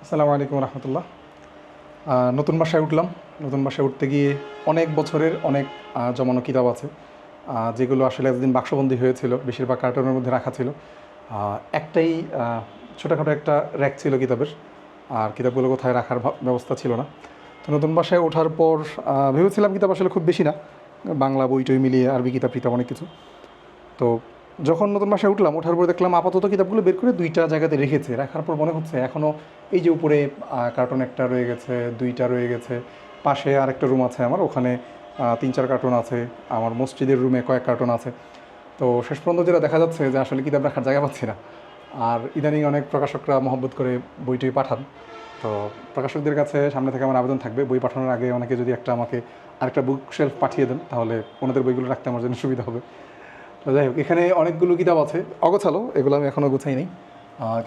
আসসালামু আলাইকুম রহমতুল্লাহ। নতুন বাসায় উঠলাম। নতুন বাসায় উঠতে গিয়ে অনেক বছরের অনেক জমানো কিতাব আছে, যেগুলো আসলে এতদিন বাক্সবন্দি হয়েছিল, বেশিরভাগ কার্টনের মধ্যে রাখা ছিল। একটাই ছোটোখাটো একটা র্যাক ছিল কিতাবের, আর কিতাবগুলো কোথায় রাখার ব্যবস্থা ছিল না। তো নতুন বাসায় ওঠার পর ভেবেছিলাম কিতাব আসলে খুব বেশি না, বাংলা বই টই মিলিয়ে আরবি কিতাব টিতাব অনেক কিছু। তো যখন নতুন বাসায় উঠলাম, ওঠার পর দেখলাম আপাতত কিতাবগুলো বের করে দুইটা জায়গাতে রেখেছে। রাখার পর মনে হচ্ছে এখনও এই যে উপরে কার্টন একটা রয়ে গেছে, দুইটা রয়ে গেছে, পাশে আরেকটা রুম আছে আমার, ওখানে 3-4 কার্টন আছে, আমার মসজিদের রুমে কয়েক কার্টন আছে। তো শেষ পর্যন্ত যেটা দেখা যাচ্ছে যে আসলে কিতাব রাখার জায়গা পাচ্ছি না। আর ইদানিং অনেক প্রকাশকরা মহব্বত করে বইটই পাঠান। তো প্রকাশকদের কাছে সামনে থেকে আমার আবেদন থাকবে, বই পাঠানোর আগে অনেকে যদি আমাকে আরেকটা বুক শেলফ পাঠিয়ে দেন, তাহলে ওনাদের বইগুলো রাখতে আমার জন্য সুবিধা হবে। তো যাই হোক, এখানে অনেকগুলো কিতাব আছে অগোছালো, এগুলো আমি এখনও গুছাই নেই।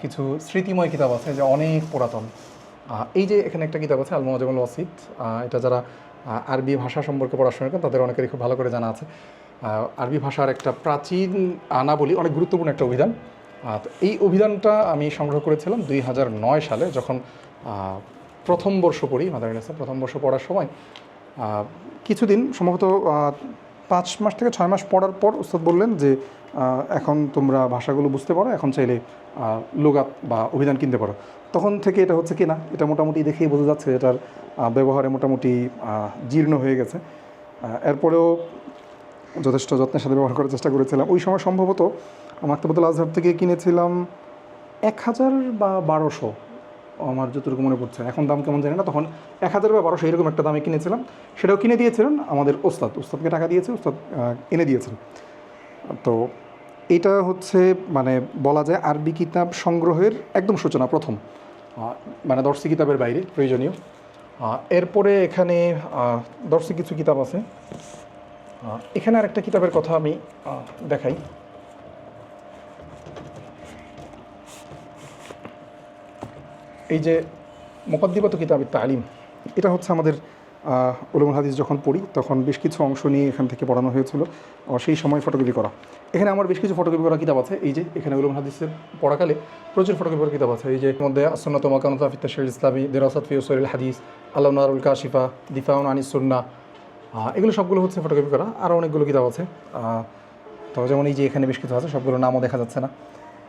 কিছু স্মৃতিময় কিতাব আছে যে অনেক পুরাতন। এই যে এখানে একটা কিতাব আছে আল মুআজামুল ওয়াসিত। এটা যারা আরবি ভাষা সম্পর্কে পড়াশোনা করেন তাদের অনেকেরই খুব ভালো করে জানা আছে। আরবি ভাষার একটা প্রাচীন আনাবলি, অনেক গুরুত্বপূর্ণ একটা অভিধান। তো এই অভিধানটা আমি সংগ্রহ করেছিলাম 2009 সালে, যখন প্রথম বর্ষ পড়ি, মাদারিনেসে প্রথম বর্ষ পড়ার সময়। কিছুদিন সম্ভবত 5 মাস থেকে 6 মাস পড়ার পর উস্তাদ বললেন যে এখন তোমরা ভাষাগুলো বুঝতে পারো, এখন চাইলে লুগাত বা অভিধান কিনতে পারো। তখন থেকে এটা হচ্ছে কি না, এটা মোটামুটি দেখেই বোঝা যাচ্ছে এটার ব্যবহারে মোটামুটি জীর্ণ হয়ে গেছে। এরপরেও যথেষ্ট যত্নের সাথে ব্যবহার করার চেষ্টা করেছিলাম। ওই সময় সম্ভবত মাকতাবাতুল আজহার থেকে কিনেছিলাম 1000 বা 1200, আমার যতটুকু মনে পড়ছে, এখন দাম কেমন জানি না। তখন 1000 বা 1200 এরকম একটা দামে কিনেছিলাম। সেটাও কিনে দিয়েছিলেন আমাদের ওস্তাদকে টাকা দিয়েছে, ওস্তাদ এনে দিয়েছেন। তো এটা হচ্ছে মানে বলা যায় আরবি কিতাব সংগ্রহের একদম সূচনা, প্রথম মানে দর্শী কিতাবের বাইরে প্রয়োজনীয়। এরপরে এখানে দর্শী কিছু কিতাব আছে। এখানে আরেকটা কিতাবের কথা আমি দেখাই। এই যে মুকদ্দিমাতু কিতাব তালিম, এটা হচ্ছে আমাদের উলুমুল হাদিস যখন পড়ি তখন বেশ কিছু অংশ নিয়ে এখান থেকে পড়ানো হয়েছিল, সেই সময় ফটোকপি করা। এখানে আমার বেশ কিছু ফটোকপি করা কিতাব আছে। এই যে এখানে উলুমুল হাদিসের পড়াকালে প্রচুর ফটোকপি করা কিতাব আছে। এই যে মধ্যে সুন্নাত ওয়া মাকানাতু ফি তাশরিল ইসলামী, দিরাসাত ফি উসুলিল হাদিস, আল্লাহ নারুল কাশিফা, দিফাউন আনিস সুন্নাহ, এগুলো সবগুলো হচ্ছে ফটোকপি করা। আরও অনেকগুলো কিতাব আছে। তো যেমন এই যে এখানে বেশ কিছু আছে, সবগুলো নামও দেখা যাচ্ছে না।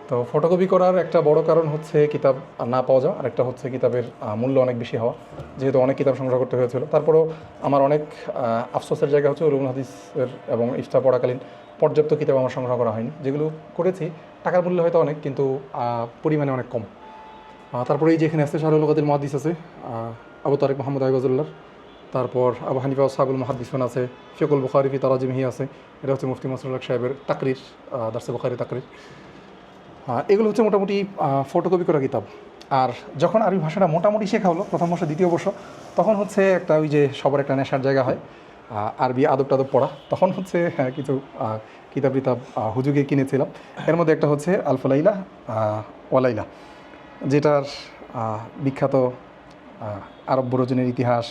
তো ফটোকপি করার একটা বড় কারণ হচ্ছে কিতাব না পাওয়া যাওয়া, আর একটা হচ্ছে কিতাবের মূল্য অনেক বেশি হওয়া, যেহেতু অনেক কিতাব সংগ্রহ করতে হয়েছিল। তারপরেও আমার অনেক আফসোসের জায়গা হচ্ছে উলুমুল হাদিসের এবং ইফতা পড়াকালীন পর্যাপ্ত কিতাব আমার সংগ্রহ করা হয়নি। যেগুলো করেছি টাকার মূল্য হয়তো অনেক, কিন্তু পরিমাণে অনেক কম। তারপরে এই যে এখানে আছে শাহরুল লুগাতিল মুহাদ্দিস আছে আবু তারিক মোহাম্মদ আইয়াজুল্লাহর। তারপর আবু হানিফা সাহাবুল মুহাদ্দিসুন আছে, ফিকুল বুখারী ফি তারাজিমিহি আছে। এটা হচ্ছে মুফতি মাসরুল হক সাহেবের তাকরির, দারসে বুখারী তাকরির। এগুলো হচ্ছে মোটামুটি ফটোকপি করা কিতাব। আর যখন আরবি ভাষাটা মোটামুটি শেখা হলো, প্রথম বর্ষ দ্বিতীয় বর্ষ, তখন হচ্ছে একটা ওই যে সবার একটা নেশার জায়গা হয় আরবি আদব টাদব পড়া। তখন হচ্ছে কিছু কিতাব টিতাব হুজুগে কিনেছিলাম। এর মধ্যে একটা হচ্ছে আলফুলাইলা ওয়ালাইলা, যেটার বিখ্যাত আরব বড়জনের ইতিহাস,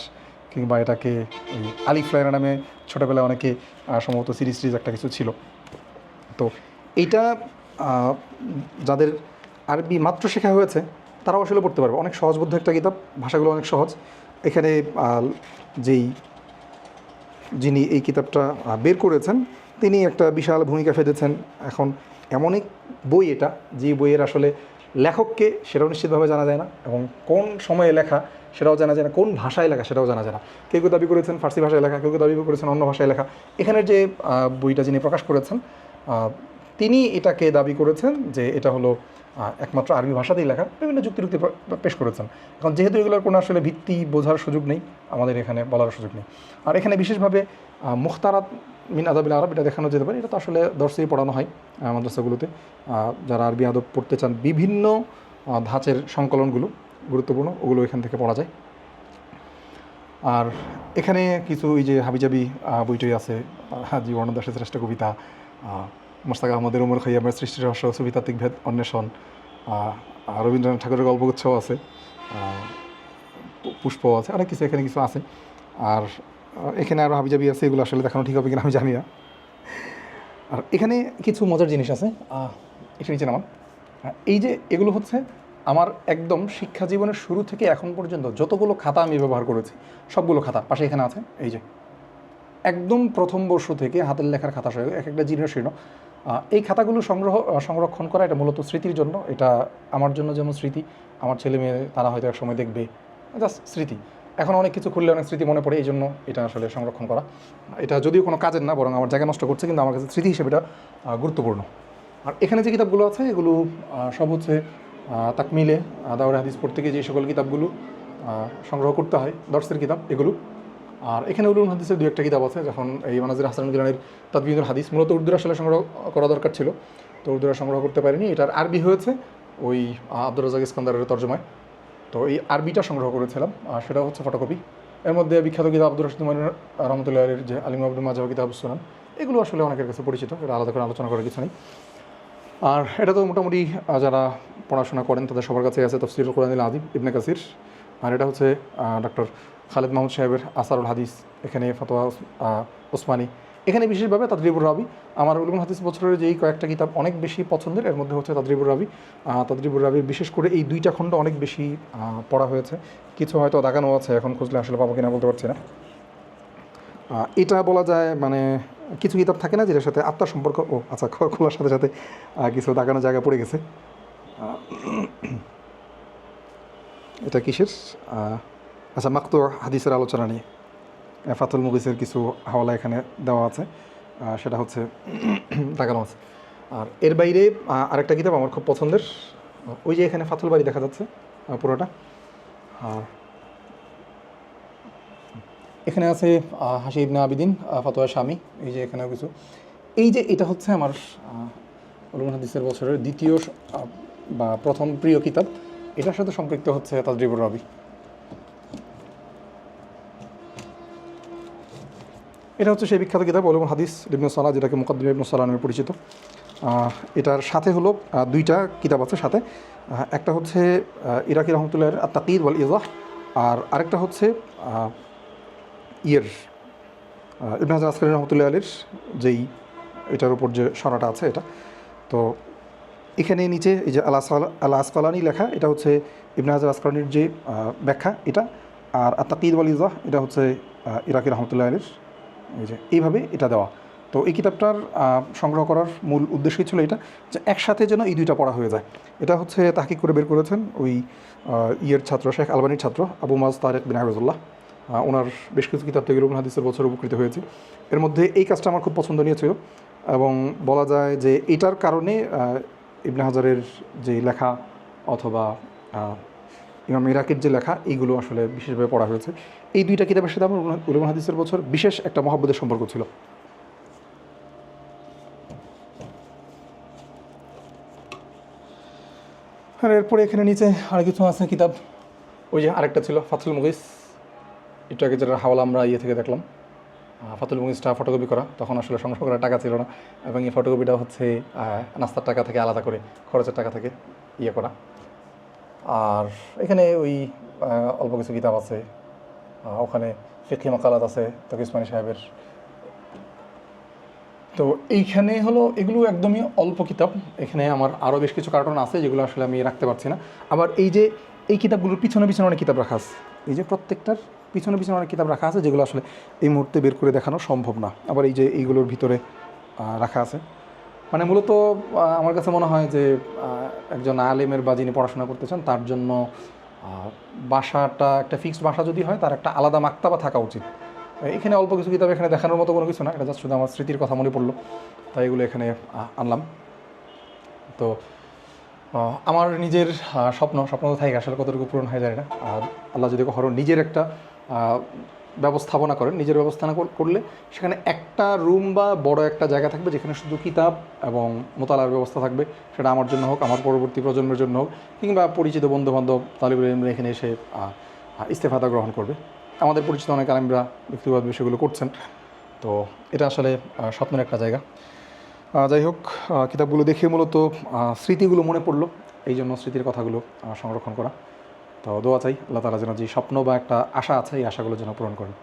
কিংবা এটাকে ওই আলিফ লায়লা নামে ছোটোবেলায় অনেকে সম্ভবত সিরিজ একটা কিছু ছিল। তো এইটা যাদের আরবি মাত্র শেখা হয়েছে তারাও আসলে পড়তে পারবে, অনেক সহজবোধ্য একটা কিতাব, ভাষাগুলো অনেক সহজ। এখানে যিনি এই কিতাবটা বের করেছেন তিনি একটা বিশাল ভূমিকা ফেলেছেন। এখন এমনই বই এটা, যে বইয়ের আসলে লেখককে সেটাও নিশ্চিতভাবে জানা যায় না, এবং কোন সময়ে লেখা সেটাও জানা যায় না, কোন ভাষায় লেখা সেটাও জানা যায় না। কেউ কেউ দাবি করেছেন ফার্সি ভাষায় লেখা, কেউ কেউ দাবি করেছেন অন্য ভাষায় লেখা। এখানের যে বইটা যিনি প্রকাশ করেছেন তিনি এটাকে দাবি করেছেন যে এটা হলো একমাত্র আরবি ভাষাতেই লেখা, বিভিন্ন যুক্তি পেশ করেছেন। এখন যেহেতু এগুলোর কোনো আসলে ভিত্তি বোঝার সুযোগ নেই, আমাদের এখানে বলার সুযোগ নেই। আর এখানে বিশেষভাবে মুখতারাত মিন আদাবিল আরব এটা দেখানো যেতে পারে। এটা তো আসলে দর্শেই পড়ানো হয় মাদ্রাসাগুলোতে। যারা আরবি আদব পড়তে চান, বিভিন্ন ধাঁচের সংকলনগুলো গুরুত্বপূর্ণ, ওগুলো এখান থেকে পড়া যায়। আর এখানে কিছু ওই যে হাবিজাবি বইটই আছে, জীবন দাসের শ্রেষ্ঠ কবিতা, মোস্তাক আহমদের উমর খাইয়ামের সৃষ্টি রহস্য, সুবিতাত্ত্বিক ভেদ অন্বেষণ, রবীন্দ্রনাথ ঠাকুরের গল্পগুচ্ছও আছে, পুষ্প আছে, অনেক কিছু এখানে কিছু আছে। আর এখানে আরও হাবিজাবি আছে, এগুলো আসলে দেখানো ঠিক হবে কিনা আমি জানি না। আর এখানে কিছু মজার জিনিস আছে, এটা নিচে নামান। এই যে এগুলো হচ্ছে আমার একদম শিক্ষা জীবনের শুরু থেকে এখন পর্যন্ত যতগুলো খাতা আমি ব্যবহার করেছি সবগুলো খাতা পাশে এখানে আছে, এই যে একদম প্রথম বর্ষ থেকে হাতের লেখার খাতা সহ এক একটা জীর্ণ শীর্ণ। এই খাতাগুলো সংরক্ষণ করা এটা মূলত স্মৃতির জন্য। এটা আমার জন্য যেমন স্মৃতি, আমার ছেলে মেয়ে তারা হয়তো এক সময় দেখবে, জাস্ট স্মৃতি। এখন অনেক কিছু খুললে অনেক স্মৃতি মনে পড়ে, এই জন্য এটা আসলে সংরক্ষণ করা। এটা যদিও কোনো কাজের না, বরং আমার জায়গা নষ্ট করছে, কিন্তু আমার কাছে স্মৃতি হিসেবে এটা গুরুত্বপূর্ণ। আর এখানে যে কিতাবগুলো আছে এগুলো সব হচ্ছে তাকমিলে দাওরায়ে হাদিস পড়তে গিয়ে যে সকল কিতাবগুলো সংগ্রহ করতে হয়, দর্সের কিতাব এগুলো। আর এখানে উলুম হাদিসের দু একটা কিতাব আছে, যখন এই মানাজির হাসান গিলানির তাদবিনুল হাদিস মূলত উর্দুর আসলে সংগ্রহ করা দরকার ছিল, তো উর্দুরা সংগ্রহ করতে পারিনি। এটার আরবি হয়েছে ওই আব্দুর রাজাক ইস্কান্দারের তর্জমায়, তো এই আরবিটা সংগ্রহ করেছিলাম, আর সেটা হচ্ছে ফটোকপি। এর মধ্যে বিখ্যাত কিতাব আব্দুর রশিদ মানির রহমতুল্লাহ আলীর যে আলিম আব্দুল মাজাহ কিতাব সুনান, এগুলো আসলে অনেকের কাছে পরিচিত, এটা আলাদা করে আলোচনা করার কিছু নেই। আর এটা তো মোটামুটি যারা পড়াশোনা করেন তাদের সবার কাছে আছে তাফসীরুল কুরআনিল আযীম ইবনে কাসির। আর এটা হচ্ছে ডক্টর খালেদ মাহমুদ সাহেবের আসারুল হাদিস, এখানে ফতোয়া ওসমানী, এখানে বিশেষভাবে তাদরিবুর রাবি। আমার উলুমুল হাদিস বছরের যেই কয়েকটা কিতাব অনেক বেশি পছন্দের, এর মধ্যে হচ্ছে তাদরিবুর রাবি। তাদরিবুর রাবির বিশেষ করে এই দুইটা খণ্ড অনেক বেশি পড়া হয়েছে, কিছু হয়তো দাগানো আছে, এখন খুঁজলে আসলে পাবো কিনা বলতে পারছি না। এটা বলা যায় মানে কিছু কিতাব থাকে না যেটার সাথে আত্মার সম্পর্ক, ও আচ্ছা খোলার সাথে সাথে কিছু দাগানো জায়গা পড়ে গেছে। এটা কিসের আচ্ছা, মাকতু হাদিসের আলোচনা নিয়ে ফাতুল মুগিসের কিছু হাওয়ালা এখানে দেওয়া আছে, সেটা হচ্ছে দাগানো আছে। আর এর বাইরে আরেকটা কিতাব আমার খুব পছন্দের, ওই যে এখানে ফাতুল বাড়ি দেখা যাচ্ছে পুরোটা, আর এখানে আছে হাসি ইবনে আবিদিন ফাতোয়া শামি, এই যে এখানেও কিছু। এই যে এটা হচ্ছে আমার উলুমুল হাদিসের বছরের দ্বিতীয় বা প্রথম প্রিয় কিতাব, এটার সাথে সম্পৃক্ত হচ্ছে তাদরিবুর রাবি। এটা হচ্ছে সেই বিখ্যাত কিতাব উলুমুল হাদিস ইবনে সালাহ, যেটাকে মুকদ্দিমা ইবনে সালাহ নামে পরিচিত। এটার সাথে হলো দুইটা কিতাব আছে সাথে, একটা হচ্ছে ইরাকি রহমতুল্লাহের আত-তাকয়ীদ ওয়াল ইজাহ, আর আরেকটা হচ্ছে ইবনে হাজার আসকালী রহমতুল্লাহ আলীর যেই এটার উপর যে সরাটা আছে এটা। তো এখানে নিচে এই যে আল আসকালানি লেখা, এটা হচ্ছে ইবনে হাজার আসকালানির যে ব্যাখ্যা এটা, আর আত-তাকয়ীদ ওয়াল ইজাহ এটা হচ্ছে ইরাকি রহমতুল্লাহ আলীর, এই যে এইভাবে এটা দেওয়া। তো এই কিতাবটার সংগ্রহ করার মূল উদ্দেশ্যই ছিল এটা, যে একসাথে যেন এই দুইটা পড়া হয়ে যায়। এটা হচ্ছে তাহকিক করে বের করেছেন ওই ছাত্র, শেখ আলবানির ছাত্র আবু মাজ তারেক বিন আহমেদুল্লাহ। ওনার বেশ কিছু কিতাব থেকে উলুমুল হাদিসের বছর উপকৃত হয়েছে। এর মধ্যে এই কাজটা আমার খুব পছন্দনীয় ছিল, এবং বলা যায় যে এটার কারণে ইবনে হাজারের যে লেখা অথবা ইমাম ইরাকির যে লেখা, এইগুলো আসলে বিশেষভাবে পড়া হয়েছে। এই দুইটা কিতাবের সাথে আমার উলুমুল হাদিসের বছর বিশেষ একটা মহব্বতের সম্পর্ক ছিল। আর এরপরে এখানে নিচে আর কিছু আছে কিতাব, ওই যে আরেকটা ছিল ফাতুল মুগিস, একটু আগে যেটা হাওলা আমরা থেকে দেখলাম। ফাতুল মুগিসটা ফটোকপি করা, তখন আসলে সংগ্রহ করার টাকা ছিল না, এবং এই ফটোকপিটা হচ্ছে নাস্তার টাকা থেকে আলাদা করে, খরচের টাকা থেকে করা। আর এখানে ওই অল্প কিছু কিতাব আছে, ওখানে ফিকহি মাকালাত আছে তকি উসমানী সাহেবের। তো এইখানে হলো এগুলো একদমই অল্প কিতাব, এখানে আমার আরও বেশ কিছু কার্টন আছে যেগুলো আসলে আমি রাখতে পারছি না। আবার এই যে এই কিতাবগুলোর পিছনে পিছনে অনেক কিতাব রাখা আছে, এই যে প্রত্যেকটার পিছনে পিছনে অনেক কিতাব রাখা আছে যেগুলো আসলে এই মুহূর্তে বের করে দেখানো সম্ভব না। আবার এই যে এইগুলোর ভিতরে রাখা আছে, মানে মূলত আমার কাছে মনে হয় যে একজন আলেমের বা যিনি পড়াশোনা করতে চান তার জন্য বাসাটা একটা ফিক্সড বাসা যদি হয়, তার একটা আলাদা মাকতাবা থাকা উচিত। এখানে অল্প কিছু কিতাব এখানে দেখানোর মতো কোনো কিছু না, এটা জাস্ট শুধু আমার স্মৃতির কথা মনে পড়লো, তাই এগুলো এখানে আনলাম। তো আমার নিজের স্বপ্ন তো থাকে, আসলে কতটুকু পূরণ হয়ে যায় না। আর আল্লাহ যদি কখনো নিজের একটা ব্যবস্থাপনা করেন, নিজের ব্যবস্থাপনা করলে সেখানে একটা রুম বা বড় একটা জায়গা থাকবে যেখানে শুধু কিতাব এবং মোতালার ব্যবস্থা থাকবে, সেটা আমার জন্য হোক, আমার পরবর্তী প্রজন্মের জন্য হোক, কিংবা পরিচিত বন্ধুবান্ধব তালিবুল ইলমরা এখানে এসে ইস্তেফাদা গ্রহণ করবে। আমাদের পরিচিত অনেক আলেমরা ব্যক্তিগত বিষয়গুলো করছেন, তো এটা আসলে স্বপ্নের একটা জায়গা। যাই হোক, কিতাবগুলো দেখে মূলত স্মৃতিগুলো মনে পড়লো, এই জন্য স্মৃতির কথাগুলো সংরক্ষণ করা। তো দোয়া চাই আল্লাহ তাআলা যেন যে স্বপ্ন বা একটা আশা আছে, এই আশাগুলো যেন পূরণ করেন।